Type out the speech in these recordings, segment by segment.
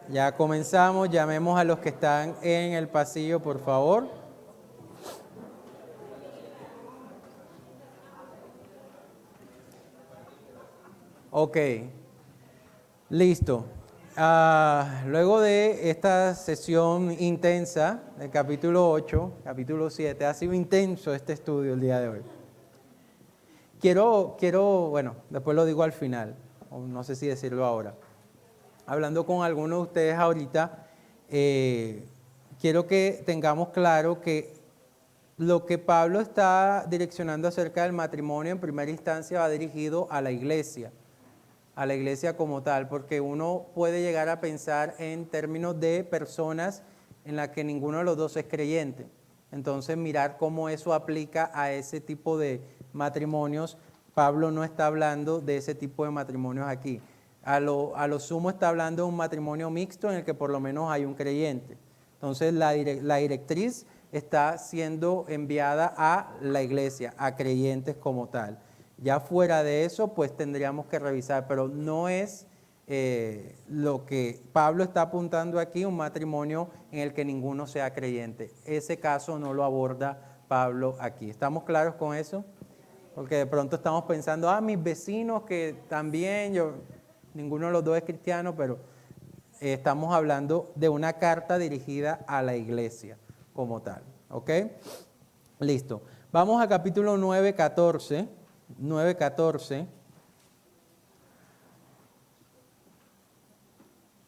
Ya comenzamos, llamemos a los que están en el pasillo, por favor. Ok, listo. Luego de esta sesión intensa del capítulo 8, capítulo 7, ha sido intenso este estudio el día de hoy. Bueno, después lo digo al final, o no sé si decirlo ahora. Hablando con algunos de ustedes ahorita, quiero que tengamos claro que lo que Pablo está direccionando acerca del matrimonio en primera instancia va dirigido a la iglesia como tal, porque uno puede llegar a pensar en términos de personas en las que ninguno de los dos es creyente. Entonces mirar cómo eso aplica a ese tipo de matrimonios. Pablo no está hablando de ese tipo de matrimonios aquí. A lo sumo está hablando de un matrimonio mixto en el que por lo menos hay un creyente. Entonces la directriz está siendo enviada a la iglesia, a creyentes como tal. Ya fuera de eso, pues tendríamos que revisar, pero no es lo que Pablo está apuntando aquí, un matrimonio en el que ninguno sea creyente. Ese caso no lo aborda Pablo aquí. ¿Estamos claros con eso? Porque de pronto estamos pensando, mis vecinos que también, ninguno de los dos es cristiano, pero estamos hablando de una carta dirigida a la iglesia como tal. ¿Ok? Listo. Vamos a capítulo 9:14. 9:14.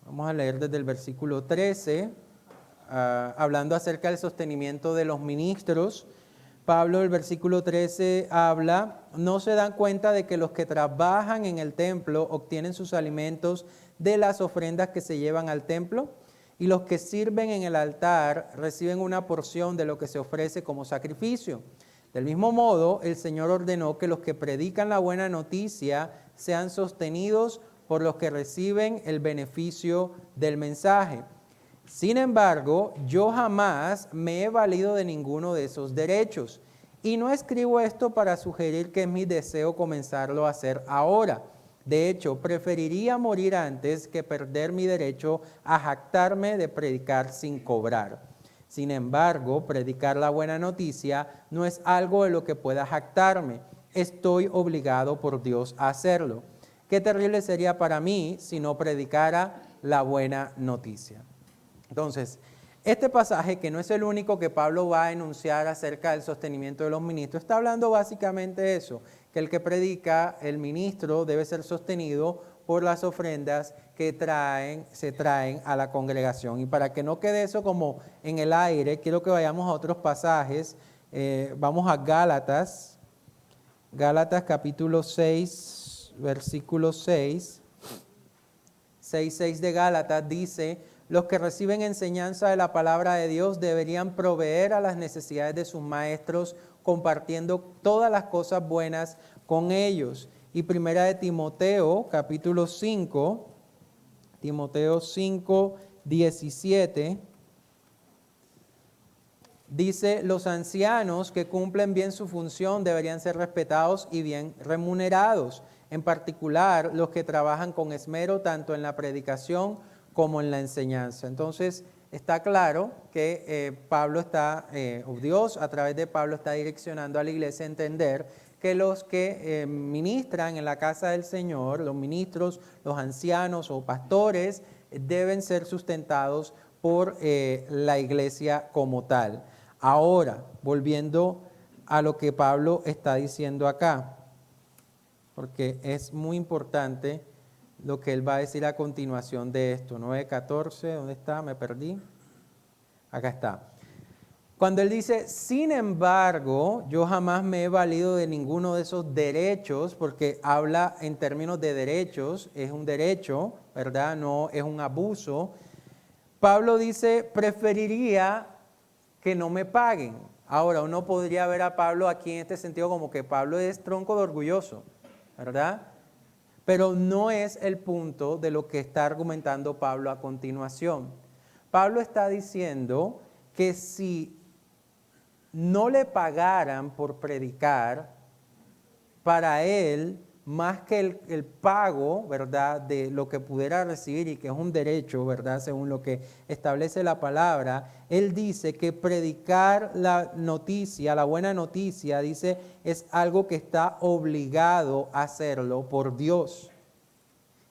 Vamos a leer desde el versículo 13, hablando acerca del sostenimiento de los ministros. Pablo, el versículo 13 habla, ¿no se dan cuenta de que los que trabajan en el templo obtienen sus alimentos de las ofrendas que se llevan al templo? Y los que sirven en el altar reciben una porción de lo que se ofrece como sacrificio. Del mismo modo, el Señor ordenó que los que predican la buena noticia sean sostenidos por los que reciben el beneficio del mensaje. Sin embargo, yo jamás me he valido de ninguno de esos derechos. Y no escribo esto para sugerir que es mi deseo comenzarlo a hacer ahora. De hecho, preferiría morir antes que perder mi derecho a jactarme de predicar sin cobrar. Sin embargo, predicar la buena noticia no es algo de lo que pueda jactarme. Estoy obligado por Dios a hacerlo. Qué terrible sería para mí si no predicara la buena noticia. Entonces, este pasaje, que no es el único que Pablo va a enunciar acerca del sostenimiento de los ministros, está hablando básicamente de eso, que el que predica, el ministro, debe ser sostenido por las ofrendas que se traen a la congregación. Y para que no quede eso como en el aire, quiero que vayamos a otros pasajes. Vamos a Gálatas capítulo 6, versículo 6. 6:6 de Gálatas dice: los que reciben enseñanza de la palabra de Dios deberían proveer a las necesidades de sus maestros, compartiendo todas las cosas buenas con ellos. Y primera de Timoteo, capítulo 5, Timoteo 5:17, dice: los ancianos que cumplen bien su función deberían ser respetados y bien remunerados, en particular los que trabajan con esmero tanto en la predicación como en la enseñanza. Entonces, está claro que Dios a través de Pablo está direccionando a la iglesia a entender que los que ministran en la casa del Señor, los ministros, los ancianos o pastores, deben ser sustentados por la iglesia como tal. Ahora, volviendo a lo que Pablo está diciendo acá, porque es muy importante lo que él va a decir a continuación de esto. 9:14, ¿dónde está? Me perdí. Acá está. Cuando él dice, sin embargo, yo jamás me he valido de ninguno de esos derechos, porque habla en términos de derechos, es un derecho, ¿verdad? No es un abuso. Pablo dice, preferiría que no me paguen. Ahora, uno podría ver a Pablo aquí en este sentido como que Pablo es tronco de orgulloso, ¿verdad? Pero no es el punto de lo que está argumentando Pablo a continuación. Pablo está diciendo que si no le pagaran por predicar, para él más que el pago, ¿verdad?, de lo que pudiera recibir y que es un derecho, ¿verdad?, según lo que establece la palabra, él dice que predicar la noticia, la buena noticia, dice, es algo que está obligado a hacerlo por Dios.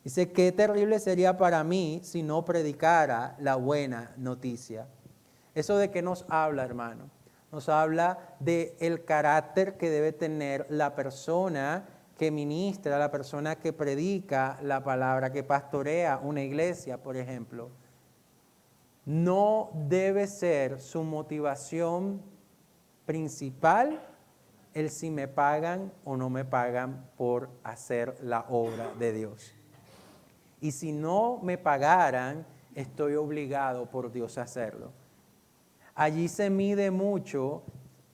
Dice, qué terrible sería para mí si no predicara la buena noticia. ¿Eso de qué nos habla, hermano? Nos habla del carácter que debe tener la persona que ministra, la persona que predica la palabra, que pastorea una iglesia, por ejemplo. No debe ser su motivación principal el si me pagan o no me pagan por hacer la obra de Dios. Y si no me pagaran, estoy obligado por Dios a hacerlo. Allí se mide mucho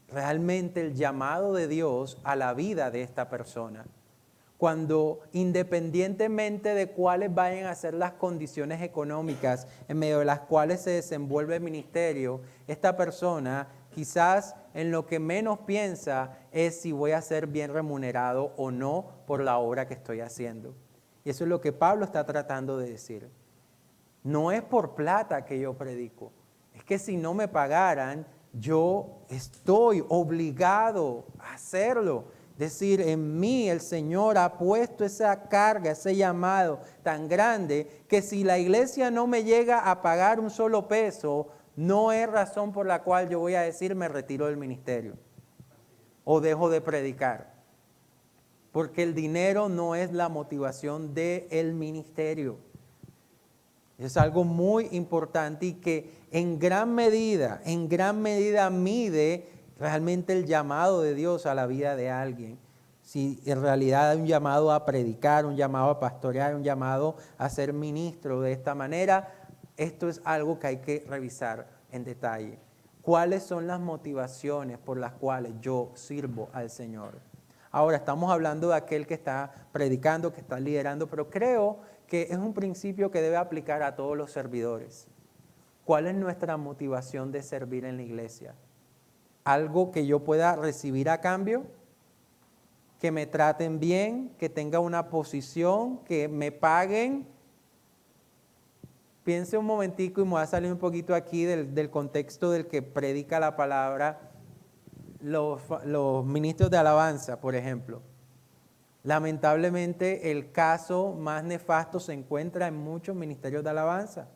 realmente el llamado de Dios a la vida de esta persona. Cuando independientemente de cuáles vayan a ser las condiciones económicas en medio de las cuales se desenvuelve el ministerio, esta persona quizás en lo que menos piensa es si voy a ser bien remunerado o no por la obra que estoy haciendo. Y eso es lo que Pablo está tratando de decir. No es por plata que yo predico. Es que si no me pagaran, yo estoy obligado a hacerlo. Es decir, en mí el Señor ha puesto esa carga, ese llamado tan grande, que si la iglesia no me llega a pagar un solo peso, no es razón por la cual yo voy a decir me retiro del ministerio o dejo de predicar. Porque el dinero no es la motivación del ministerio. Es algo muy importante y que en gran medida mide realmente el llamado de Dios a la vida de alguien. Si en realidad hay un llamado a predicar, un llamado a pastorear, un llamado a ser ministro de esta manera, esto es algo que hay que revisar en detalle. ¿Cuáles son las motivaciones por las cuales yo sirvo al Señor? Ahora estamos hablando de aquel que está predicando, que está liderando, pero creo que es un principio que debe aplicar a todos los servidores. ¿Cuál es nuestra motivación de servir en la iglesia? ¿Algo que yo pueda recibir a cambio? ¿Que me traten bien? ¿Que tenga una posición? ¿Que me paguen? Piense un momentico y me voy a salir un poquito aquí del contexto del que predica la palabra. Los ministros de alabanza, por ejemplo. Lamentablemente el caso más nefasto se encuentra en muchos ministerios de alabanza,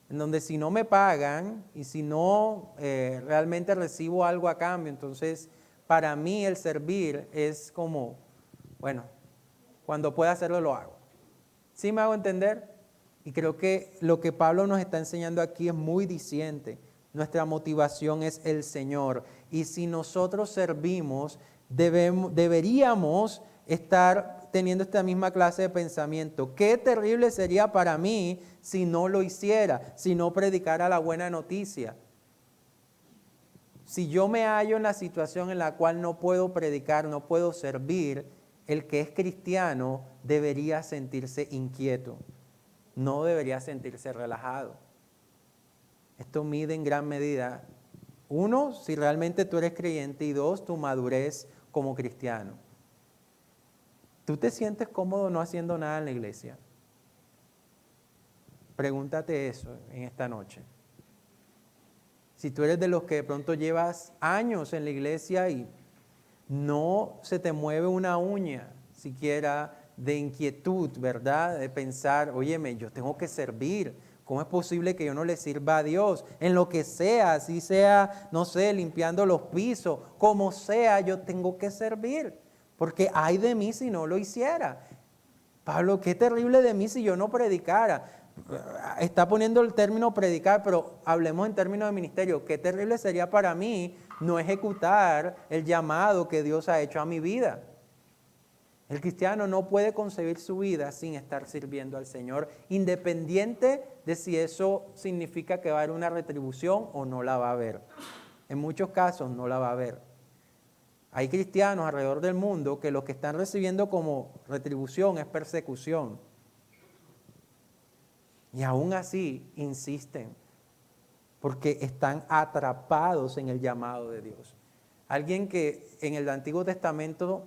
en donde si no me pagan y si no realmente recibo algo a cambio, entonces para mí el servir es como, bueno, cuando pueda hacerlo lo hago. ¿Sí me hago entender? Y creo que lo que Pablo nos está enseñando aquí es muy diciente. Nuestra motivación es el Señor. Y si nosotros servimos, deberíamos estar teniendo esta misma clase de pensamiento. Qué terrible sería para mí si no lo hiciera, si no predicara la buena noticia. Si yo me hallo en la situación en la cual no puedo predicar, no puedo servir, el que es cristiano debería sentirse inquieto, no debería sentirse relajado. Esto mide en gran medida, uno, si realmente tú eres creyente, y dos, tu madurez como cristiano. ¿Tú te sientes cómodo no haciendo nada en la iglesia? Pregúntate eso en esta noche. Si tú eres de los que de pronto llevas años en la iglesia y no se te mueve una uña siquiera de inquietud, ¿verdad? De pensar, óyeme, yo tengo que servir. ¿Cómo es posible que yo no le sirva a Dios? En lo que sea, así sea, no sé, limpiando los pisos, como sea, yo tengo que servir. Porque ay de mí si no lo hiciera. Pablo, qué terrible de mí si yo no predicara. Está poniendo el término predicar, pero hablemos en términos de ministerio. Qué terrible sería para mí no ejecutar el llamado que Dios ha hecho a mi vida. El cristiano no puede concebir su vida sin estar sirviendo al Señor, independiente de si eso significa que va a haber una retribución o no la va a haber. En muchos casos no la va a haber. Hay cristianos alrededor del mundo que lo que están recibiendo como retribución es persecución. Y aún así insisten, porque están atrapados en el llamado de Dios. Alguien que en el Antiguo Testamento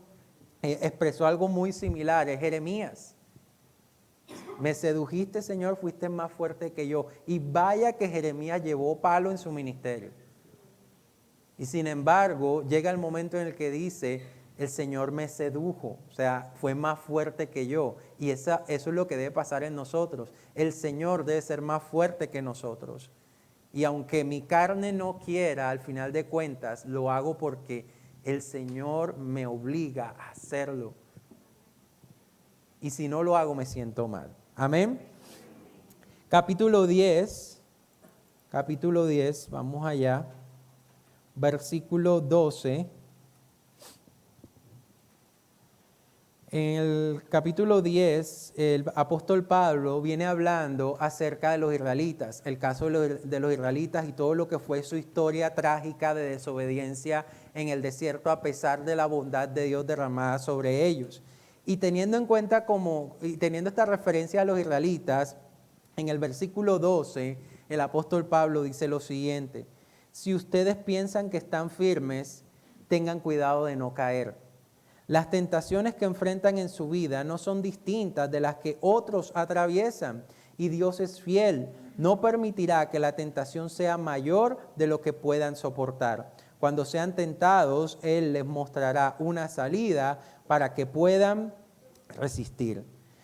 expresó algo muy similar, es Jeremías. Me sedujiste, Señor, fuiste más fuerte que yo. Y vaya que Jeremías llevó palo en su ministerio. Y sin embargo, llega el momento en el que dice, el Señor me sedujo, o sea, fue más fuerte que yo. Y eso es lo que debe pasar en nosotros. El Señor debe ser más fuerte que nosotros. Y aunque mi carne no quiera, al final de cuentas, lo hago porque el Señor me obliga a hacerlo. Y si no lo hago, me siento mal. Amén. Capítulo 10, vamos allá. Versículo 12. En el capítulo 10, el apóstol Pablo viene hablando acerca de los israelitas, el caso de los israelitas y todo lo que fue su historia trágica de desobediencia en el desierto a pesar de la bondad de Dios derramada sobre ellos. Y teniendo en cuenta teniendo esta referencia a los israelitas, en el versículo 12, el apóstol Pablo dice lo siguiente: si ustedes piensan que están firmes, tengan cuidado de no caer. Las tentaciones que enfrentan en su vida no son distintas de las que otros atraviesan, y Dios es fiel. No permitirá que la tentación sea mayor de lo que puedan soportar. Cuando sean tentados, Él les mostrará una salida para que puedan resistir.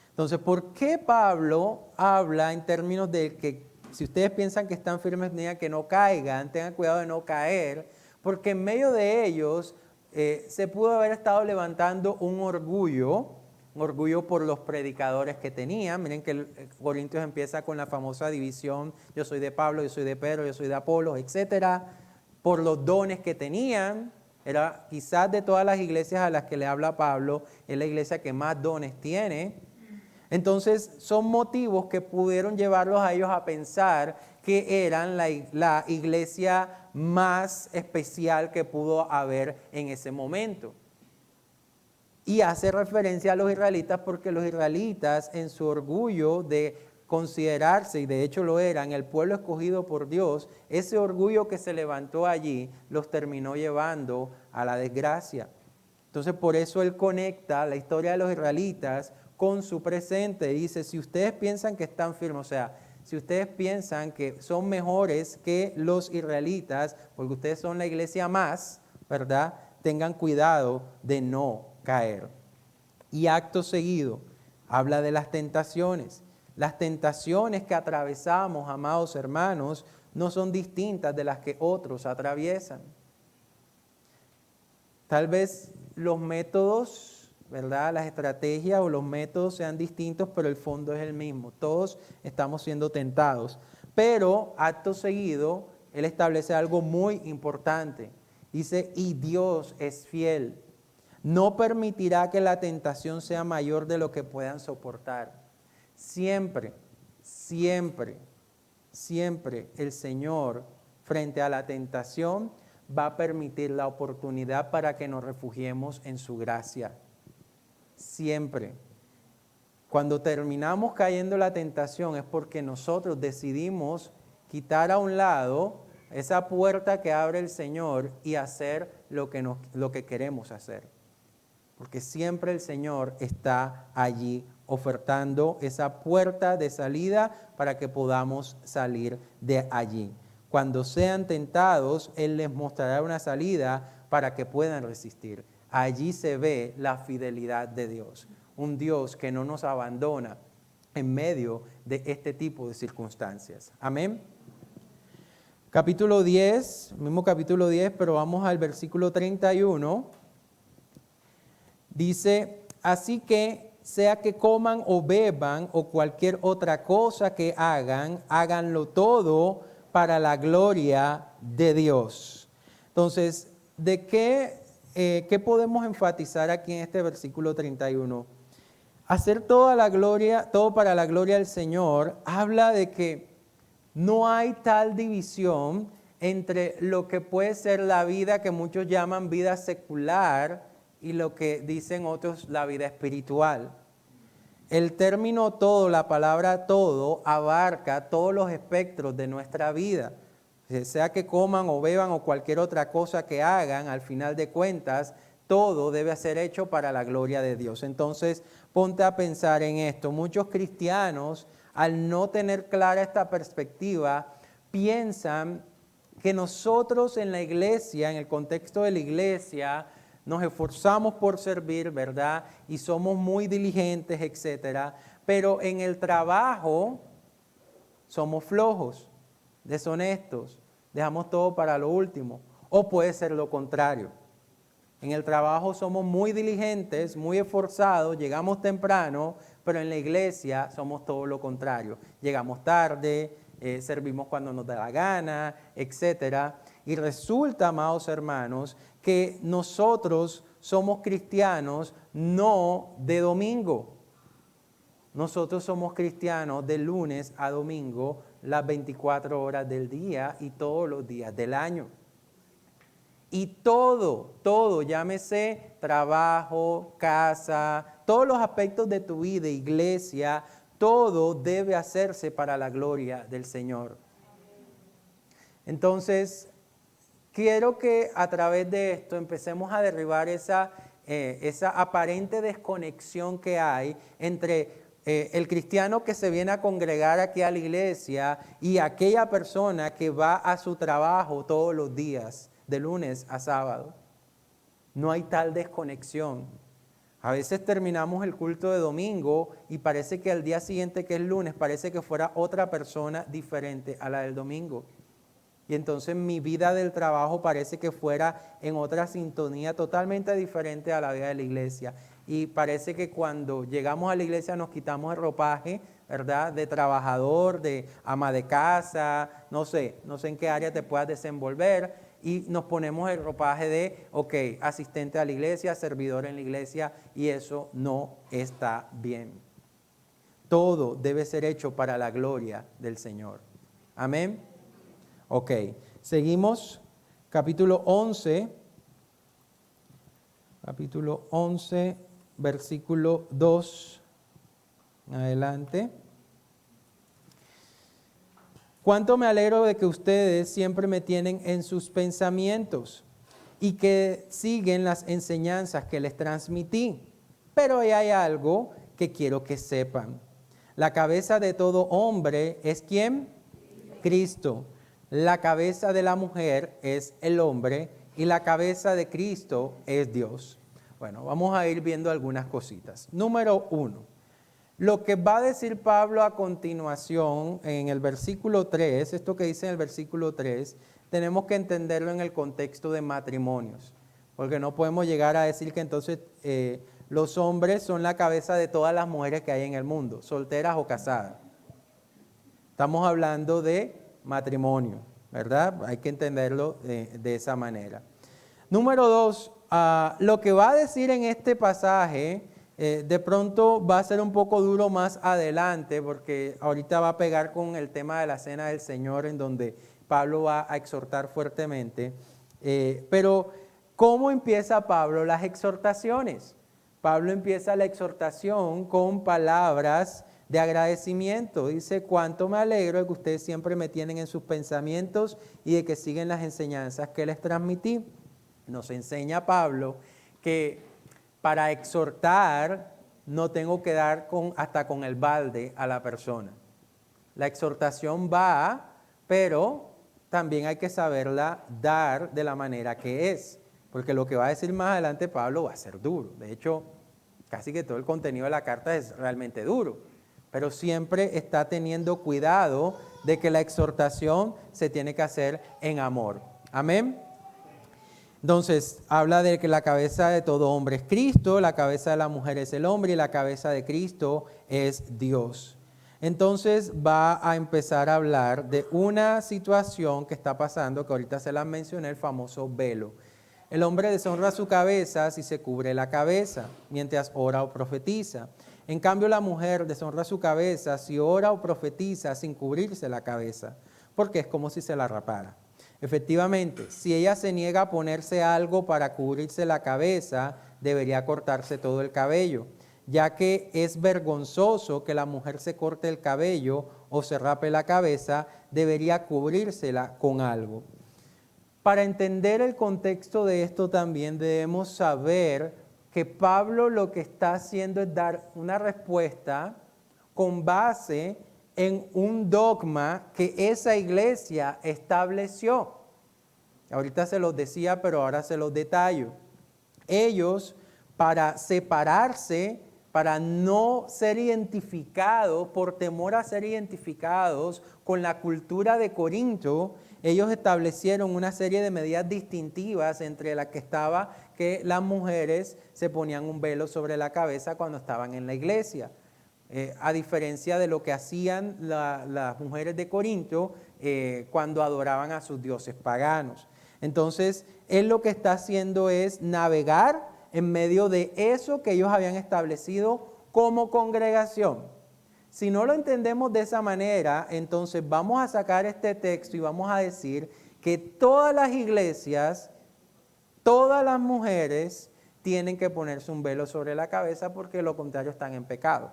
Entonces, ¿por qué Pablo habla en términos de que si ustedes piensan que están firmes, digan que no caigan, tengan cuidado de no caer? Porque en medio de ellos se pudo haber estado levantando un orgullo por los predicadores que tenían. Miren que Corintios empieza con la famosa división: yo soy de Pablo, yo soy de Pedro, yo soy de Apolos, etcétera. Por los dones que tenían. Era quizás de todas las iglesias a las que le habla Pablo, es la iglesia que más dones tiene. Entonces son motivos que pudieron llevarlos a ellos a pensar que eran la iglesia más especial que pudo haber en ese momento. Y hace referencia a los israelitas porque los israelitas, en su orgullo de considerarse, y de hecho lo eran, el pueblo escogido por Dios, ese orgullo que se levantó allí los terminó llevando a la desgracia. Entonces por eso él conecta la historia de los israelitas con su presente. Dice, si ustedes piensan que están firmes, o sea, si ustedes piensan que son mejores que los israelitas, porque ustedes son la iglesia más, ¿verdad? Tengan cuidado de no caer. Y acto seguido, habla de las tentaciones. Las tentaciones que atravesamos, amados hermanos, no son distintas de las que otros atraviesan. Tal vez los métodos, ¿verdad? Las estrategias o los métodos sean distintos, pero el fondo es el mismo. Todos estamos siendo tentados. Pero, acto seguido, él establece algo muy importante. Dice, y Dios es fiel. No permitirá que la tentación sea mayor de lo que puedan soportar. Siempre, siempre, siempre el Señor, frente a la tentación, va a permitir la oportunidad para que nos refugiemos en su gracia. Siempre. Cuando terminamos cayendo en la tentación es porque nosotros decidimos quitar a un lado esa puerta que abre el Señor y hacer lo que queremos hacer. Porque siempre el Señor está allí ofertando esa puerta de salida para que podamos salir de allí. Cuando sean tentados, Él les mostrará una salida para que puedan resistir. Allí se ve la fidelidad de Dios. Un Dios que no nos abandona en medio de este tipo de circunstancias. Amén. Capítulo 10, mismo capítulo 10, pero vamos al versículo 31. Dice, así que sea que coman o beban o cualquier otra cosa que hagan, háganlo todo para la gloria de Dios. Entonces, ¿de qué podemos enfatizar aquí en este versículo 31? Hacer todo para la gloria del Señor habla de que no hay tal división entre lo que puede ser la vida que muchos llaman vida secular y lo que dicen otros la vida espiritual. El término todo, la palabra todo, abarca todos los espectros de nuestra vida. Sea que coman o beban o cualquier otra cosa que hagan, al final de cuentas, todo debe ser hecho para la gloria de Dios. Entonces, ponte a pensar en esto. Muchos cristianos, al no tener clara esta perspectiva, piensan que nosotros en la iglesia, en el contexto de la iglesia, nos esforzamos por servir, ¿verdad? Y somos muy diligentes, etcétera. Pero en el trabajo somos flojos, deshonestos, dejamos todo para lo último. O puede ser lo contrario. En el trabajo somos muy diligentes, muy esforzados, llegamos temprano, pero en la iglesia somos todo lo contrario. Llegamos tarde, servimos cuando nos da la gana, etc. Y resulta, amados hermanos, que nosotros somos cristianos no de domingo. Nosotros somos cristianos de lunes a domingo, las 24 horas del día y todos los días del año. Y todo, llámese trabajo, casa, todos los aspectos de tu vida, iglesia, todo debe hacerse para la gloria del Señor. Entonces, quiero que a través de esto empecemos a derribar esa aparente desconexión que hay entre el cristiano que se viene a congregar aquí a la iglesia y aquella persona que va a su trabajo todos los días, de lunes a sábado. No hay tal desconexión. A veces terminamos el culto de domingo y parece que al día siguiente, que es lunes, parece que fuera otra persona diferente a la del domingo. Y entonces mi vida del trabajo parece que fuera en otra sintonía totalmente diferente a la vida de la iglesia. Y parece que cuando llegamos a la iglesia nos quitamos el ropaje, ¿verdad? De trabajador, de ama de casa, no sé en qué área te puedas desenvolver. Y nos ponemos el ropaje de, asistente a la iglesia, servidor en la iglesia, y eso no está bien. Todo debe ser hecho para la gloria del Señor. Amén. Ok, seguimos, capítulo 11, versículo 2, adelante. Cuánto me alegro de que ustedes siempre me tienen en sus pensamientos y que siguen las enseñanzas que les transmití. Pero hay algo que quiero que sepan. La cabeza de todo hombre es ¿quién? Cristo. La cabeza de la mujer es el hombre y la cabeza de Cristo es Dios. Bueno, vamos a ir viendo algunas cositas. Número 1. Lo que va a decir Pablo a continuación en el versículo 3, esto que dice en el versículo 3, tenemos que entenderlo en el contexto de matrimonios, porque no podemos llegar a decir que entonces los hombres son la cabeza de todas las mujeres que hay en el mundo, solteras o casadas. Estamos hablando de matrimonio, ¿verdad? Hay que entenderlo de esa manera. Número 2, lo que va a decir en este pasaje de pronto va a ser un poco duro más adelante, porque ahorita va a pegar con el tema de la cena del Señor, en donde Pablo va a exhortar fuertemente. Pero, ¿cómo empieza Pablo las exhortaciones? Pablo empieza la exhortación con palabras de agradecimiento. Dice, cuánto me alegro de que ustedes siempre me tienen en sus pensamientos y de que siguen las enseñanzas que les transmití. Nos enseña Pablo que para exhortar no tengo que dar hasta con el balde a la persona. La exhortación va, pero también hay que saberla dar de la manera que es, porque lo que va a decir más adelante Pablo va a ser duro. De hecho, casi que todo el contenido de la carta es realmente duro, pero siempre está teniendo cuidado de que la exhortación se tiene que hacer en amor. Amén. Entonces, habla de que la cabeza de todo hombre es Cristo, la cabeza de la mujer es el hombre y la cabeza de Cristo es Dios. Entonces, va a empezar a hablar de una situación que está pasando, que ahorita se la mencioné, el famoso velo. El hombre deshonra su cabeza si se cubre la cabeza, mientras ora o profetiza. En cambio, la mujer deshonra su cabeza si ora o profetiza sin cubrirse la cabeza, porque es como si se la rapara. Efectivamente, si ella se niega a ponerse algo para cubrirse la cabeza, debería cortarse todo el cabello, ya que es vergonzoso que la mujer se corte el cabello o se rape la cabeza, debería cubrírsela con algo. Para entender el contexto de esto también debemos saber que Pablo lo que está haciendo es dar una respuesta con base en un dogma que esa iglesia estableció. Ahorita se los decía, pero ahora se los detallo. Ellos, para separarse, para no ser identificados, por temor a ser identificados con la cultura de Corinto, ellos establecieron una serie de medidas distintivas entre las que estaba que las mujeres se ponían un velo sobre la cabeza cuando estaban en la iglesia. A diferencia de lo que hacían las mujeres de Corinto cuando adoraban a sus dioses paganos. Entonces, él lo que está haciendo es navegar en medio de eso que ellos habían establecido como congregación. Si no lo entendemos de esa manera, entonces vamos a sacar este texto y vamos a decir que todas las iglesias, todas las mujeres tienen que ponerse un velo sobre la cabeza porque de lo contrario están en pecado,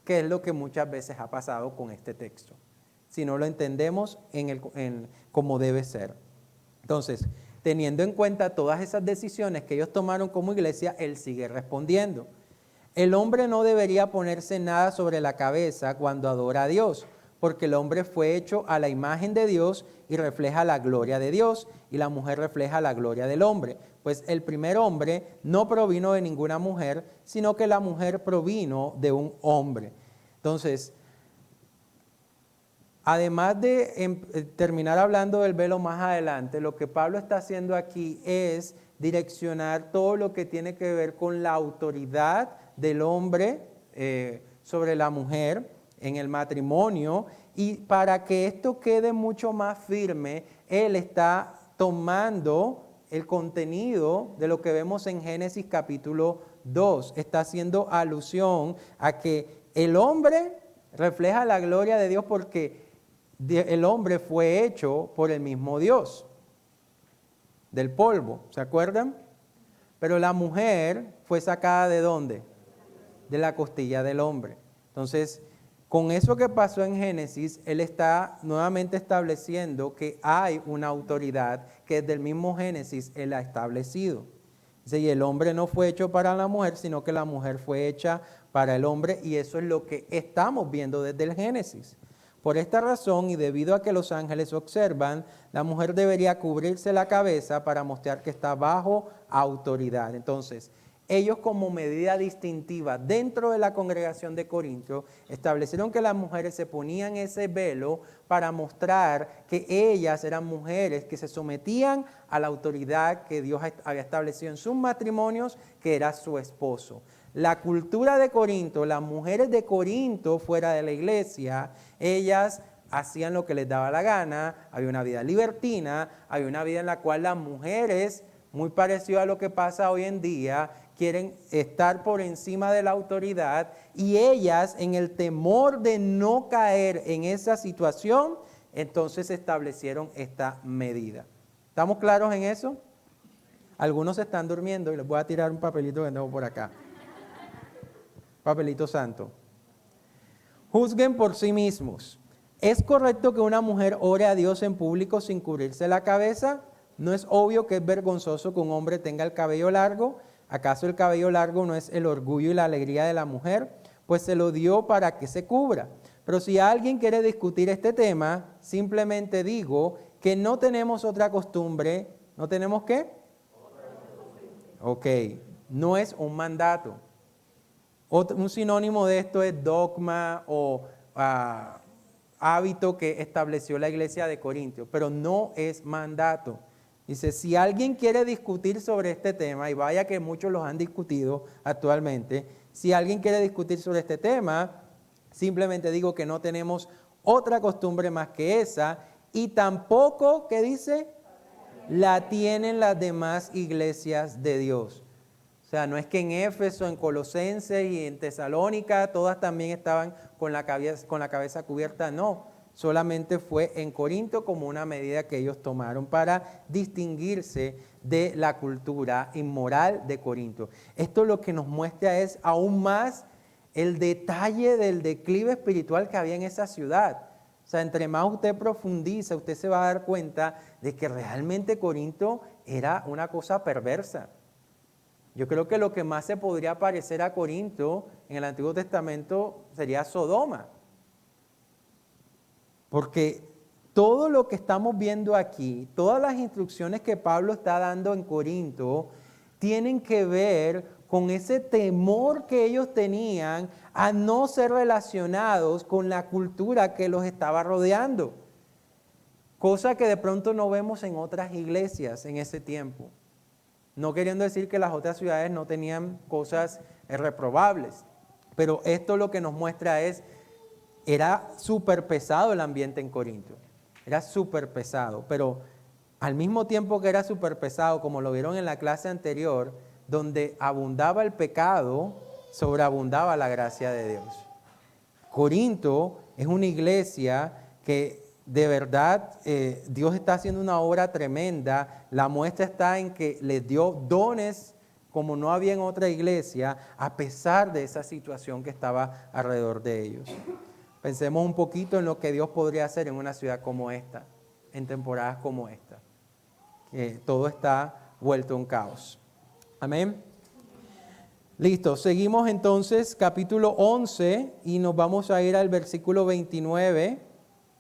que es lo que muchas veces ha pasado con este texto, si no lo entendemos como debe ser. Entonces, teniendo en cuenta todas esas decisiones que ellos tomaron como iglesia, él sigue respondiendo. El hombre no debería ponerse nada sobre la cabeza cuando adora a Dios, porque el hombre fue hecho a la imagen de Dios y refleja la gloria de Dios, y la mujer refleja la gloria del hombre. Pues el primer hombre no provino de ninguna mujer, sino que la mujer provino de un hombre. Entonces, además de terminar hablando del velo más adelante, lo que Pablo está haciendo aquí es direccionar todo lo que tiene que ver con la autoridad del hombre sobre la mujer en el matrimonio, y para que esto quede mucho más firme, él está tomando el contenido de lo que vemos en Génesis capítulo 2. Está haciendo alusión a que el hombre refleja la gloria de Dios porque el hombre fue hecho por el mismo Dios, del polvo, ¿se acuerdan? Pero la mujer fue sacada ¿de dónde? De la costilla del hombre. Entonces, con eso que pasó en Génesis, él está nuevamente estableciendo que hay una autoridad que desde el mismo Génesis él ha establecido. Dice, y el hombre no fue hecho para la mujer, sino que la mujer fue hecha para el hombre, y eso es lo que estamos viendo desde el Génesis. Por esta razón, y debido a que los ángeles observan, la mujer debería cubrirse la cabeza para mostrar que está bajo autoridad. Entonces, ellos como medida distintiva dentro de la congregación de Corinto establecieron que las mujeres se ponían ese velo para mostrar que ellas eran mujeres que se sometían a la autoridad que Dios había establecido en sus matrimonios, que era su esposo. La cultura de Corinto, las mujeres de Corinto fuera de la iglesia, ellas hacían lo que les daba la gana, había una vida libertina, había una vida en la cual las mujeres, muy parecido a lo que pasa hoy en día, quieren estar por encima de la autoridad, y ellas, en el temor de no caer en esa situación, entonces establecieron esta medida. ¿Estamos claros en eso? Algunos están durmiendo y les voy a tirar un papelito que tengo por acá. Papelito santo. Juzguen por sí mismos. ¿Es correcto que una mujer ore a Dios en público sin cubrirse la cabeza? ¿No es obvio que es vergonzoso que un hombre tenga el cabello largo? ¿Acaso el cabello largo no es el orgullo y la alegría de la mujer? Pues se lo dio para que se cubra. Pero si alguien quiere discutir este tema, simplemente digo que no tenemos otra costumbre. ¿No tenemos qué? Ok, no es un mandato. Un sinónimo de esto es dogma o hábito que estableció la iglesia de Corinto, pero no es mandato. Dice, si alguien quiere discutir sobre este tema, y vaya que muchos los han discutido actualmente, si alguien quiere discutir sobre este tema, simplemente digo que no tenemos otra costumbre más que esa, y tampoco, ¿qué dice? La tienen las demás iglesias de Dios. O sea, no es que en Éfeso, en Colosenses y en Tesalónica todas también estaban con la cabeza cubierta, no. Solamente fue en Corinto como una medida que ellos tomaron para distinguirse de la cultura inmoral de Corinto. Esto lo que nos muestra es aún más el detalle del declive espiritual que había en esa ciudad. O O sea, entre más usted profundiza, usted se va a dar cuenta de que realmente Corinto era una cosa perversa. Yo creo que lo que más se podría parecer a Corinto en el Antiguo Testamento sería Sodoma. Porque todo lo que estamos viendo aquí, todas las instrucciones que Pablo está dando en Corinto, tienen que ver con ese temor que ellos tenían a no ser relacionados con la cultura que los estaba rodeando. Cosa que de pronto no vemos en otras iglesias en ese tiempo. No queriendo decir que las otras ciudades no tenían cosas reprobables, pero esto lo que nos muestra es, era súper pesado el ambiente en Corinto, era súper pesado, pero al mismo tiempo que era súper pesado, como lo vieron en la clase anterior, donde abundaba el pecado, sobreabundaba la gracia de Dios. Corinto es una iglesia que de verdad Dios está haciendo una obra tremenda. La muestra está en que les dio dones como no había en otra iglesia, a pesar de esa situación que estaba alrededor de ellos. Pensemos un poquito en lo que Dios podría hacer en una ciudad como esta, en temporadas como esta, que todo está vuelto en caos. Amén. Listo, seguimos entonces capítulo 11 y nos vamos a ir al versículo 29.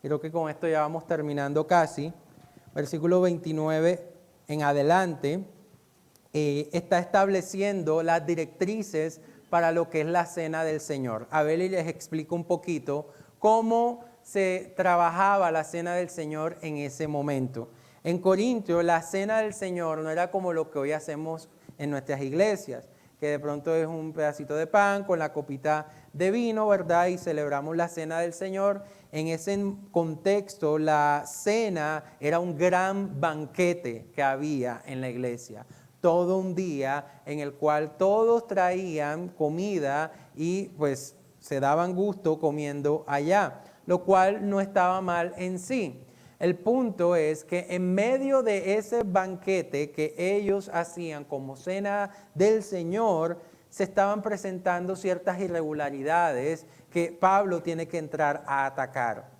Creo que con esto ya vamos terminando casi. Versículo 29 en adelante está estableciendo las directrices para lo que es la cena del Señor. A ver, y les explico un poquito cómo se trabajaba la cena del Señor en ese momento. En Corinto, la cena del Señor no era como lo que hoy hacemos en nuestras iglesias, que de pronto es un pedacito de pan con la copita de vino, ¿verdad? Y celebramos la cena del Señor. En ese contexto, la cena era un gran banquete que había en la iglesia. Todo un día en el cual todos traían comida y pues se daban gusto comiendo allá, lo cual no estaba mal en sí. El punto es que en medio de ese banquete que ellos hacían como cena del Señor, se estaban presentando ciertas irregularidades que Pablo tiene que entrar a atacar.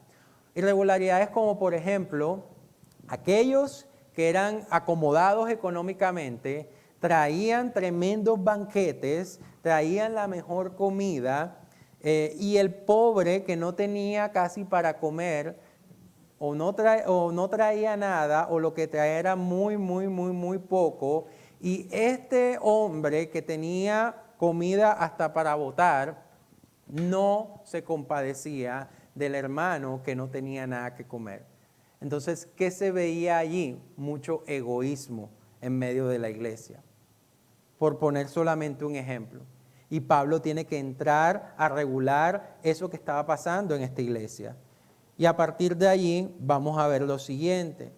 Irregularidades como, por ejemplo, aquellos que eran acomodados económicamente, traían tremendos banquetes, traían la mejor comida, y el pobre que no tenía casi para comer, o no traía nada, o lo que traía era muy poco, y este hombre que tenía comida hasta para botar, no se compadecía del hermano que no tenía nada que comer. Entonces, ¿qué se veía allí? Mucho egoísmo en medio de la iglesia, por poner solamente un ejemplo. Y Pablo tiene que entrar a regular eso que estaba pasando en esta iglesia. Y a partir de allí vamos a ver lo siguiente.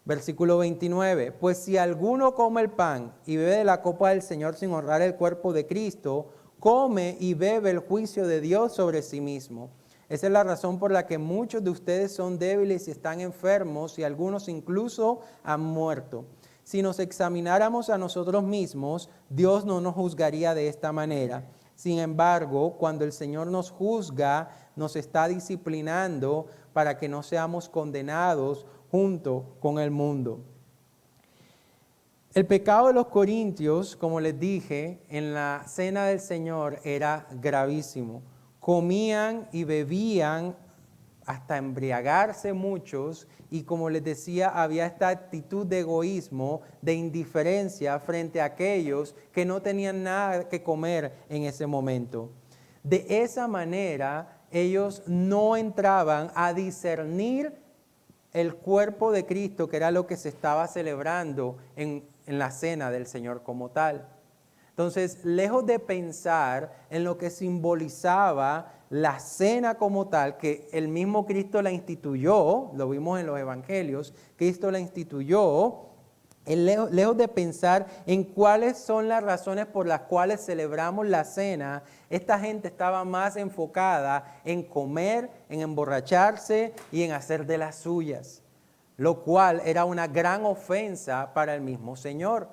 Versículo 29. Pues si alguno come el pan y bebe de la copa del Señor sin honrar el cuerpo de Cristo, come y bebe el juicio de Dios sobre sí mismo. Esa es la razón por la que muchos de ustedes son débiles y están enfermos y algunos incluso han muerto. Si nos examináramos a nosotros mismos, Dios no nos juzgaría de esta manera. Sin embargo, cuando el Señor nos juzga, nos está disciplinando para que no seamos condenados junto con el mundo. El pecado de los corintios, como les dije, en la cena del Señor era gravísimo. Comían y bebían hasta embriagarse muchos y, como les decía, había esta actitud de egoísmo, de indiferencia frente a aquellos que no tenían nada que comer en ese momento. De esa manera, ellos no entraban a discernir el cuerpo de Cristo, que era lo que se estaba celebrando en la cena del Señor como tal. Entonces, lejos de pensar en lo que simbolizaba la cena como tal, que el mismo Cristo la instituyó, lo vimos en los evangelios, Cristo la instituyó, lejos de pensar en cuáles son las razones por las cuales celebramos la cena, esta gente estaba más enfocada en comer, en emborracharse y en hacer de las suyas, lo cual era una gran ofensa para el mismo Señor.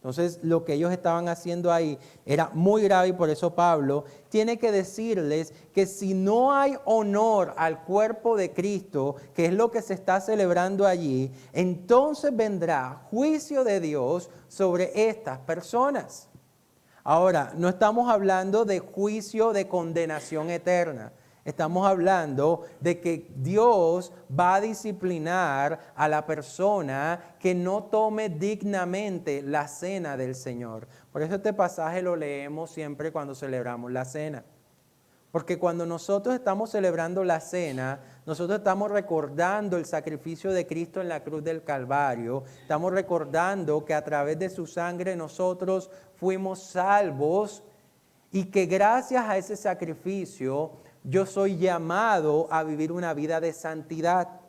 Entonces, lo que ellos estaban haciendo ahí era muy grave y por eso Pablo tiene que decirles que si no hay honor al cuerpo de Cristo, que es lo que se está celebrando allí, entonces vendrá juicio de Dios sobre estas personas. Ahora, no estamos hablando de juicio de condenación eterna. Estamos hablando de que Dios va a disciplinar a la persona que no tome dignamente la cena del Señor. Por eso este pasaje lo leemos siempre cuando celebramos la cena. Porque cuando nosotros estamos celebrando la cena, nosotros estamos recordando el sacrificio de Cristo en la cruz del Calvario. Estamos recordando que a través de su sangre nosotros fuimos salvos y que gracias a ese sacrificio yo soy llamado a vivir una vida de santidad.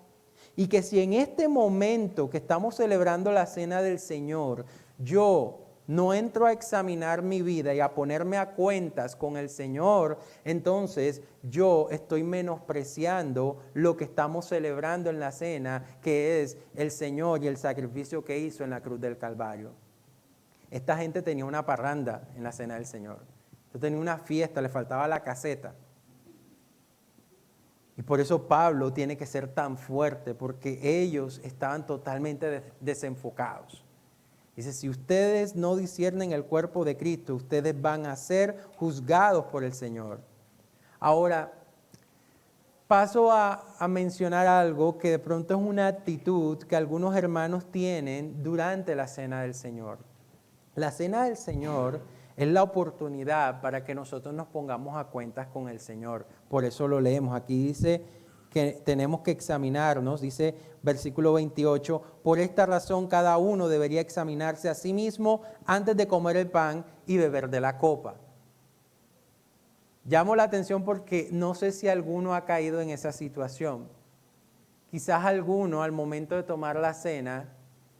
Y que si en este momento que estamos celebrando la cena del Señor, yo no entro a examinar mi vida y a ponerme a cuentas con el Señor, entonces yo estoy menospreciando lo que estamos celebrando en la cena, que es el Señor y el sacrificio que hizo en la cruz del Calvario. Esta gente tenía una parranda en la cena del Señor. Tenía una fiesta, le faltaba la caseta. Y por eso Pablo tiene que ser tan fuerte, porque ellos estaban totalmente desenfocados. Dice, si ustedes no disciernen el cuerpo de Cristo, ustedes van a ser juzgados por el Señor. Ahora, paso a mencionar algo que de pronto es una actitud que algunos hermanos tienen durante la cena del Señor. La cena del Señor es la oportunidad para que nosotros nos pongamos a cuentas con el Señor. Por eso lo leemos. Aquí dice que tenemos que examinarnos, dice versículo 28, por esta razón cada uno debería examinarse a sí mismo antes de comer el pan y beber de la copa. Llamo la atención porque no sé si alguno ha caído en esa situación. Quizás alguno al momento de tomar la cena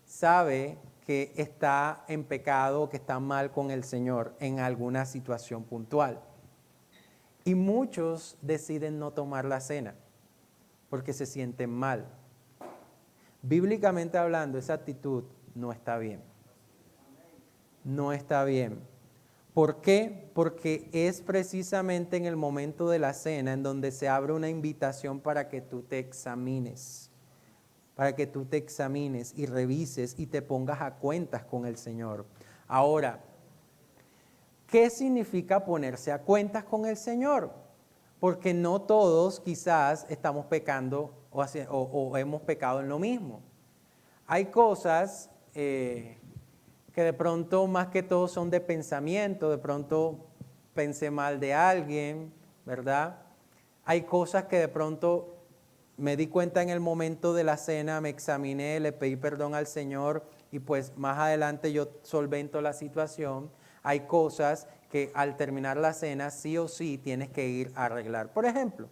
sabe que está en pecado o que está mal con el Señor en alguna situación puntual. Y muchos deciden no tomar la cena porque se sienten mal. Bíblicamente hablando, esa actitud no está bien. No está bien. ¿Por qué? Porque es precisamente en el momento de la cena en donde se abre una invitación para que tú te examines. Para que tú te examines y revises y te pongas a cuentas con el Señor. Ahora, ¿qué significa ponerse a cuentas con el Señor? Porque no todos quizás estamos pecando o hemos pecado en lo mismo. Hay cosas que de pronto más que todo son de pensamiento, de pronto pensé mal de alguien, ¿verdad? Hay cosas que de pronto me di cuenta en el momento de la cena, me examiné, le pedí perdón al Señor y pues más adelante yo solvento la situación. Hay cosas que al terminar la cena sí o sí tienes que ir a arreglar. Por ejemplo,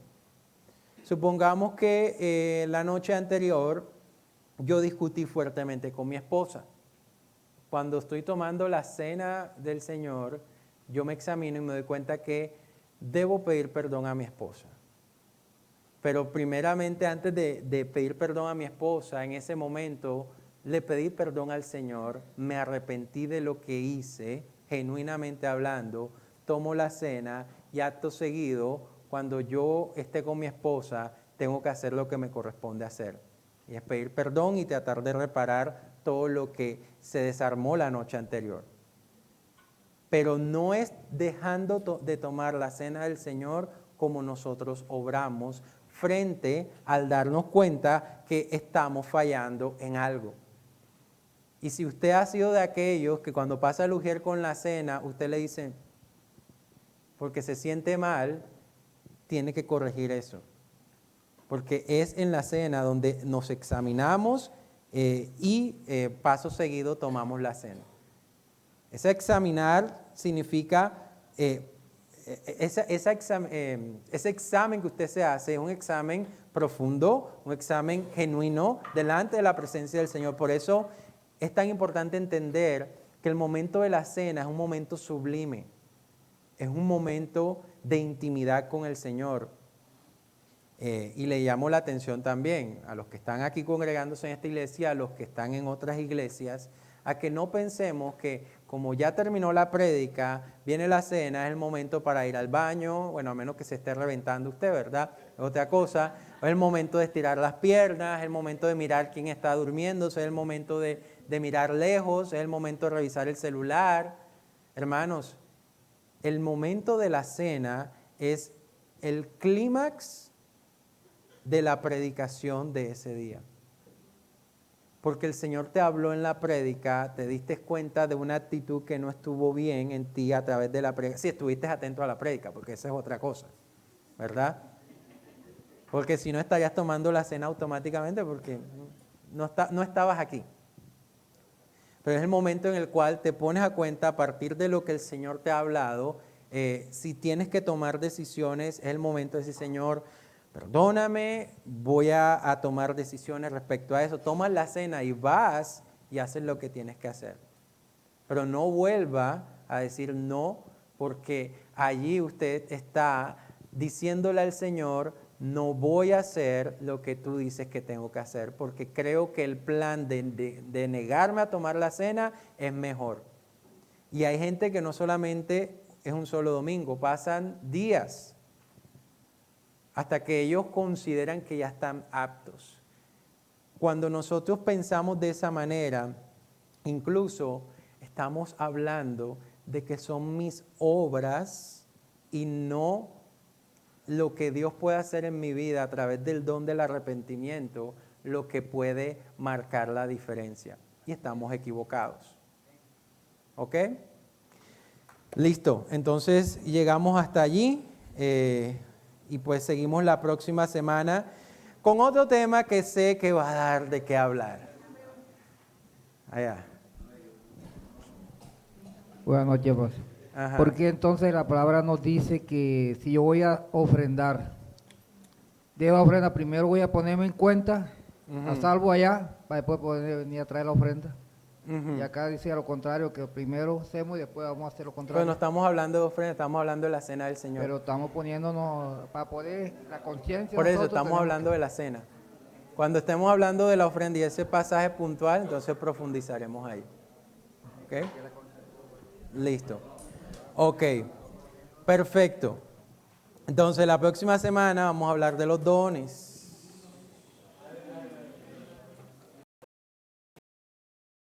supongamos que la noche anterior yo discutí fuertemente con mi esposa. Cuando estoy tomando la cena del Señor, yo me examino y me doy cuenta que debo pedir perdón a mi esposa. Pero primeramente, antes de pedir perdón a mi esposa, en ese momento le pedí perdón al Señor, me arrepentí de lo que hice, genuinamente hablando, tomo la cena y acto seguido, cuando yo esté con mi esposa, tengo que hacer lo que me corresponde hacer. Y es pedir perdón y tratar de reparar todo lo que se desarmó la noche anterior. Pero no es dejando de tomar la cena del Señor como nosotros obramos frente al darnos cuenta que estamos fallando en algo. Y si usted ha sido de aquellos que cuando pasa el ujier con la cena, usted le dice, porque se siente mal, tiene que corregir eso. Porque es en la cena donde nos examinamos y paso seguido tomamos la cena. Ese examinar significa, ese examen que usted se hace es un examen profundo, un examen genuino delante de la presencia del Señor. Por eso es tan importante entender que el momento de la cena es un momento sublime, es un momento de intimidad con el Señor. Y le llamo la atención también a los que están aquí congregándose en esta iglesia, a los que están en otras iglesias, a que no pensemos que como ya terminó la prédica, viene la cena, es el momento para ir al baño, bueno, a menos que se esté reventando usted, ¿verdad? Es otra cosa. Es el momento de estirar las piernas, es el momento de mirar quién está durmiéndose, es el momento de mirar lejos, es el momento de revisar el celular. Hermanos, el momento de la cena es el clímax de la predicación de ese día. Porque el Señor te habló en la prédica, te diste cuenta de una actitud que no estuvo bien en ti a través de la prédica. Si estuviste atento a la prédica, porque esa es otra cosa, ¿verdad? Porque si no estarías tomando la cena automáticamente porque no estabas aquí. Pero es el momento en el cual te pones a cuenta a partir de lo que el Señor te ha hablado. Si tienes que tomar decisiones, es el momento de decir, Señor, perdóname, voy a tomar decisiones respecto a eso. Tomas la cena y vas y haces lo que tienes que hacer. Pero no vuelva a decir no, porque allí usted está diciéndole al Señor, no voy a hacer lo que tú dices que tengo que hacer, porque creo que el plan de negarme a tomar la cena es mejor. Y hay gente que no solamente es un solo domingo, pasan días hasta que ellos consideran que ya están aptos. Cuando nosotros pensamos de esa manera, incluso estamos hablando de que son mis obras y no lo que Dios puede hacer en mi vida a través del don del arrepentimiento, lo que puede marcar la diferencia. Y estamos equivocados. ¿Ok? Listo. Entonces llegamos hasta allí. Y pues seguimos la próxima semana con otro tema que sé que va a dar de qué hablar. Allá. Buenas noches, pastor. Ajá. Porque entonces la palabra nos dice que si yo voy a ofrendar, debo ofrendar, primero voy a ponerme en cuenta, a salvo allá, para después poder venir a traer la ofrenda. Y acá dice a lo contrario, que primero hacemos y después vamos a hacer lo contrario. Pero no estamos hablando de ofrenda, estamos hablando de la cena del Señor. Pero estamos poniéndonos para poder, la conciencia. Por eso estamos hablando de la cena. Cuando estemos hablando de la ofrenda y ese pasaje puntual, entonces profundizaremos ahí. ¿Ok? Listo. Ok, perfecto. Entonces la próxima semana vamos a hablar de los dones.